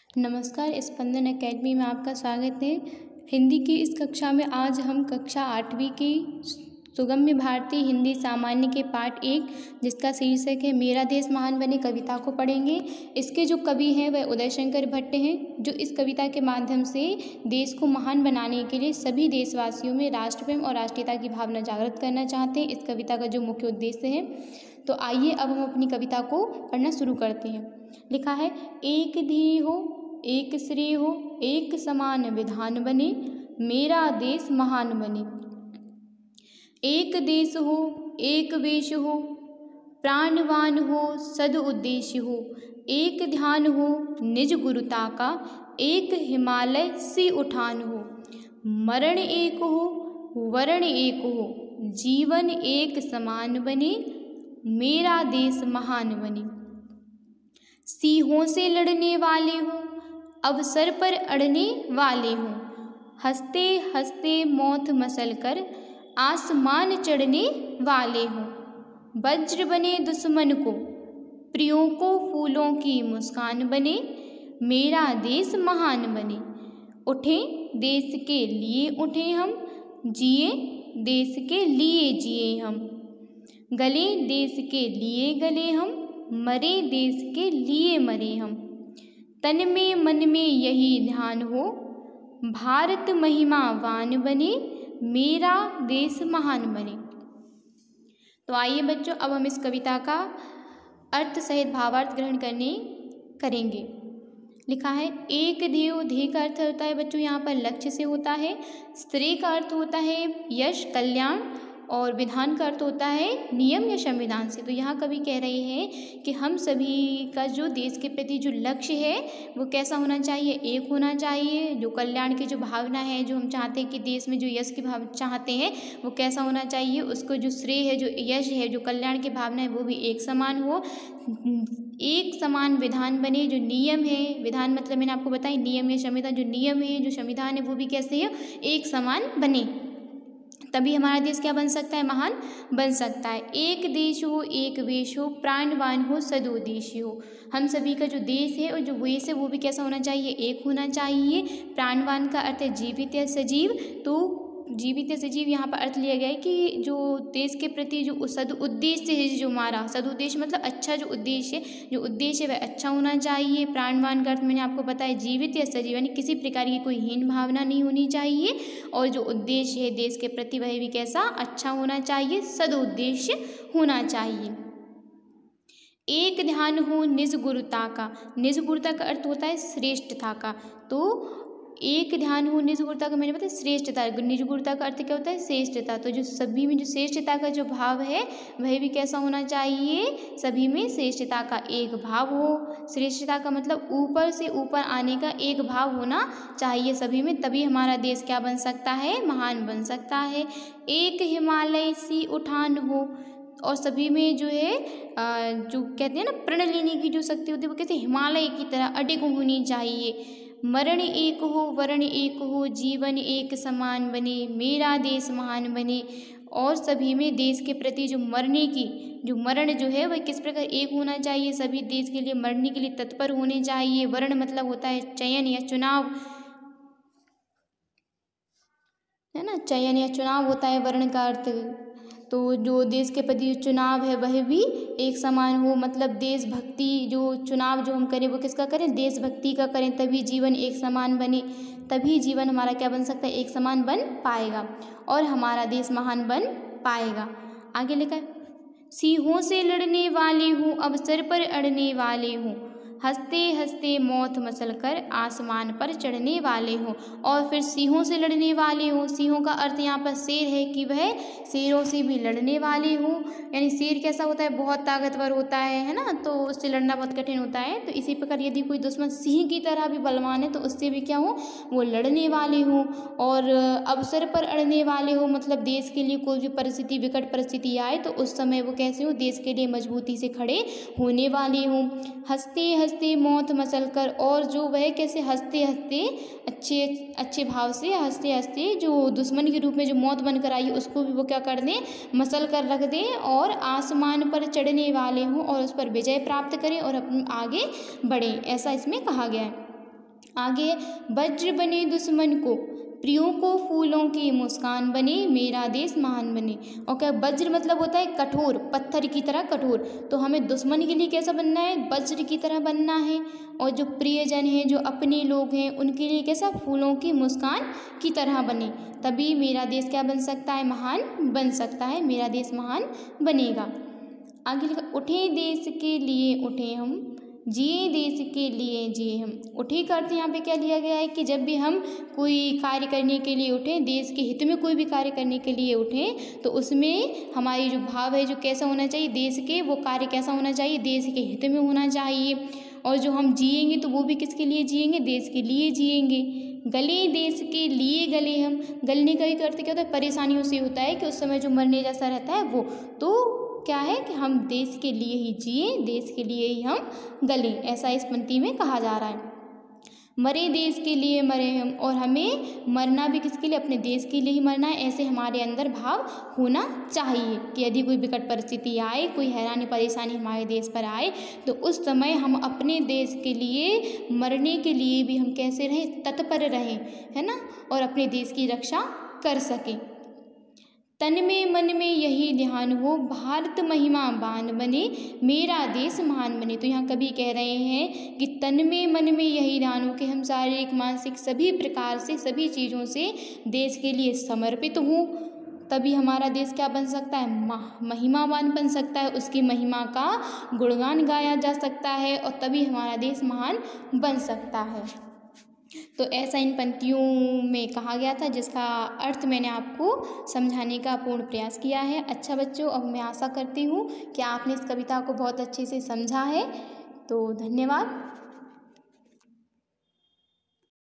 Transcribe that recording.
नमस्कार, स्पंदन एकेडमी में आपका स्वागत है। हिंदी की इस कक्षा में आज हम कक्षा 8वीं की सुगम्य भारतीय हिंदी सामान्य के पाठ 1 जिसका शीर्षक है मेरा देश महान बने कविता को पढ़ेंगे। इसके जो कवि हैं वह उदय शंकर भट्ट हैं, जो इस कविता के माध्यम से देश को महान बनाने के लिए सभी देशवासियों में राष्ट्र प्रेम और राष्ट्रीयता की भावना जागृत करना चाहते हैं। इस कविता का जो मुख्य उद्देश्य है, तो आइए अब हम अपनी कविता को पढ़ना शुरू करते हैं। लिखा है, एक धी हो एक श्रेय हो एक समान विधान बने, मेरा देश महान बने। एक देश हो एक वेश हो प्राणवान हो सद उद्देश्य हो, एक ध्यान हो निज गुरुता का एक हिमालय सी उठान हो। मरण एक हो वरण एक हो जीवन एक समान बने, मेरा देश महान बने। सिंहों से लड़ने वाले हो अवसर पर अड़ने वाले हों, हंसते हंसते मौत मसल कर आसमान चढ़ने वाले हों। वज्र बने दुश्मन को प्रियों को फूलों की मुस्कान बने, मेरा देश महान बने। उठें देश के लिए उठें हम, जिए देश के लिए जिए हम। गले देश के लिए गले हम, मरे देश के लिए मरे हम। तन में मन में यही ध्यान हो, भारत महिमावान बने, मेरा देश महान बने। तो आइए बच्चों, अब हम इस कविता का अर्थ सहित भावार्थ ग्रहण करेंगे। लिखा है, एक ध्येय, ध्येय का अर्थ होता है बच्चों यहाँ पर लक्ष्य से होता है। श्रेय का अर्थ होता है यश कल्याण, और विधान का अर्थ होता है नियम या संविधान से। तो यहाँ कवि कह रहे हैं कि हम सभी का जो देश के प्रति जो लक्ष्य है वो कैसा होना चाहिए, एक होना चाहिए। जो कल्याण की जो भावना है, जो हम चाहते हैं कि देश में जो यश की भाव चाहते हैं वो कैसा होना चाहिए, उसको जो श्रेय है, जो यश है, जो कल्याण की भावना है वो भी एक समान हो। एक समान विधान बने, जो नियम है, विधान मतलब मैंने आपको बताया नियम या संविधान, जो नियम है जो संविधान है वो भी कैसे है, एक समान बने, तभी हमारा देश क्या बन सकता है, महान बन सकता है। एक देश हो एक वेश हो प्राणवान हो सदुद्देश्य हो। हम सभी का जो देश है और जो वेश है वो भी कैसा होना चाहिए, एक होना चाहिए। प्राणवान का अर्थ है जीवित या सजीव, तो जीवित या सजीव यहाँ पर अर्थ लिया गया है कि जो देश के प्रति जो सद उद्देश्य है, जो हमारा सद उद्देश्य मतलब अच्छा जो उद्देश्य है वह अच्छा होना चाहिए। प्राणवान का अर्थ मैंने आपको बताया जीवित या सजीव, यानी किसी प्रकार की कोई हीन भावना नहीं होनी चाहिए, और जो उद्देश्य है देश के प्रति वह भी कैसा, अच्छा होना चाहिए, सद उद्देश्य होना चाहिए। एक ध्यान हो निज गुरुता का, निज गुरुता का अर्थ होता है श्रेष्ठता का। तो एक ध्यान हो निज गुरुता का मैंने बताया श्रेष्ठता, निज गुरुता का अर्थ क्या होता है, श्रेष्ठता। तो जो सभी में जो श्रेष्ठता का जो भाव है वह भी कैसा होना चाहिए, सभी में श्रेष्ठता का एक भाव हो। श्रेष्ठता का मतलब ऊपर से ऊपर आने का एक भाव होना चाहिए सभी में, तभी हमारा देश क्या बन सकता है, महान बन सकता है। एक हिमालय सी उठान हो, और सभी में जो है जो कहते हैं ना प्रण लेने की जो शक्ति होती है वो कैसे हिमालय की तरह अडिग होनी चाहिए। मरण एक हो वरण एक हो जीवन एक समान बने, मेरा देश महान बने। और सभी में देश के प्रति जो मरण जो है वह किस प्रकार एक होना चाहिए, सभी देश के लिए मरने के लिए तत्पर होने चाहिए। वरण मतलब होता है चयन या चुनाव, है ना, चयन या चुनाव होता है वर्ण का अर्थ। तो जो देश के प्रति चुनाव है वह भी एक समान हो, मतलब देशभक्ति, जो चुनाव जो हम करें वो किसका करें, देशभक्ति का करें, तभी जीवन एक समान बने, तभी जीवन हमारा क्या बन सकता है, एक समान बन पाएगा और हमारा देश महान बन पाएगा। आगे लिखा है, सिंहों से लड़ने वाले हूँ अवसर पर अड़ने वाले हूँ, हंसते हंसते मौत मसल कर आसमान पर चढ़ने वाले हों। और फिर सिंहों से लड़ने वाले हों, सिंहों का अर्थ यहाँ पर शेर है कि वह शेरों से भी लड़ने वाले हों, यानी शेर कैसा होता है, बहुत ताकतवर होता है ना, तो उससे लड़ना बहुत कठिन होता है। तो इसी प्रकार यदि कोई दुश्मन सिंह की तरह भी बलवान है तो उससे भी क्या हो, वो लड़ने वाले हों। और अवसर पर अड़ने वाले हो मतलब देश के लिए कोई भी परिस्थिति, विकट परिस्थिति आए तो उस समय वो कैसे हो, देश के लिए मजबूती से खड़े होने वाले हों। हंसते हंसते मौत मसल कर, और जो वह कैसे हंसते हंसते अच्छे भाव से हंसते हंसते जो दुश्मन के रूप में जो मौत बनकर आई उसको भी वो क्या कर दें, मसल कर रख दें और आसमान पर चढ़ने वाले हों और उस पर विजय प्राप्त करें और अपने आगे बढ़ें, ऐसा इसमें कहा गया है। आगे वज्र बने दुश्मन को, प्रियों को फूलों की मुस्कान बने, मेरा देश महान बने। और क्या वज्र मतलब होता है कठोर, पत्थर की तरह कठोर। तो हमें दुश्मन के लिए कैसा बनना है, वज्र की तरह बनना है। और जो प्रियजन हैं, जो अपने लोग हैं, उनके लिए कैसा, फूलों की मुस्कान की तरह बने। तभी मेरा देश क्या बन सकता है, महान बन सकता है, मेरा देश महान बनेगा। आगे लिखा, उठे देश के लिए उठे हम, जिए देश के लिए जिए हम। उठे का अर्थ यहाँ पे क्या लिया गया है कि जब भी हम कोई कार्य करने के लिए उठें, देश के हित में कोई भी कार्य करने के लिए उठें, तो उसमें हमारी जो भाव है, जो कैसा होना चाहिए, देश के, वो कार्य कैसा होना चाहिए, देश के हित में होना चाहिए। और जो हम जिएंगे तो वो भी किसके लिए जिएंगे, देश के लिए जिएंगे। गले देश के लिए गले हम, गलने का एक अर्थ क्या होता है, परेशानियों से होता है कि उस समय जो मरने जैसा रहता है वो, तो क्या है कि हम देश के लिए ही जिए, देश के लिए ही हम गले, ऐसा इस पंक्ति में कहा जा रहा है। मरे देश के लिए मरे हम, और हमें मरना भी किसके लिए, अपने देश के लिए ही मरना है। ऐसे हमारे अंदर भाव होना चाहिए कि यदि कोई विकट परिस्थिति आए, कोई हैरानी परेशानी हमारे देश पर आए, तो उस समय हम अपने देश के लिए मरने के लिए भी हम कैसे रहें, तत्पर रहें, है ना, और अपने देश की रक्षा कर सकें। तन में मन में यही ध्यान हो, भारत महिमावान बने, मेरा देश महान बने। तो यहाँ कवि कह रहे हैं कि तन में मन में यही ध्यान हो कि हम शारीरिक मानसिक सभी प्रकार से, सभी चीज़ों से देश के लिए समर्पित हों, तभी हमारा देश क्या बन सकता है, महिमावान बन सकता है, उसकी महिमा का गुणगान गाया जा सकता है, और तभी हमारा देश महान बन सकता है। तो ऐसा इन पंक्तियों में कहा गया था, जिसका अर्थ मैंने आपको समझाने का पूर्ण प्रयास किया है। अच्छा बच्चों, अब मैं आशा करती हूँ कि आपने इस कविता को बहुत अच्छे से समझा है। तो धन्यवाद।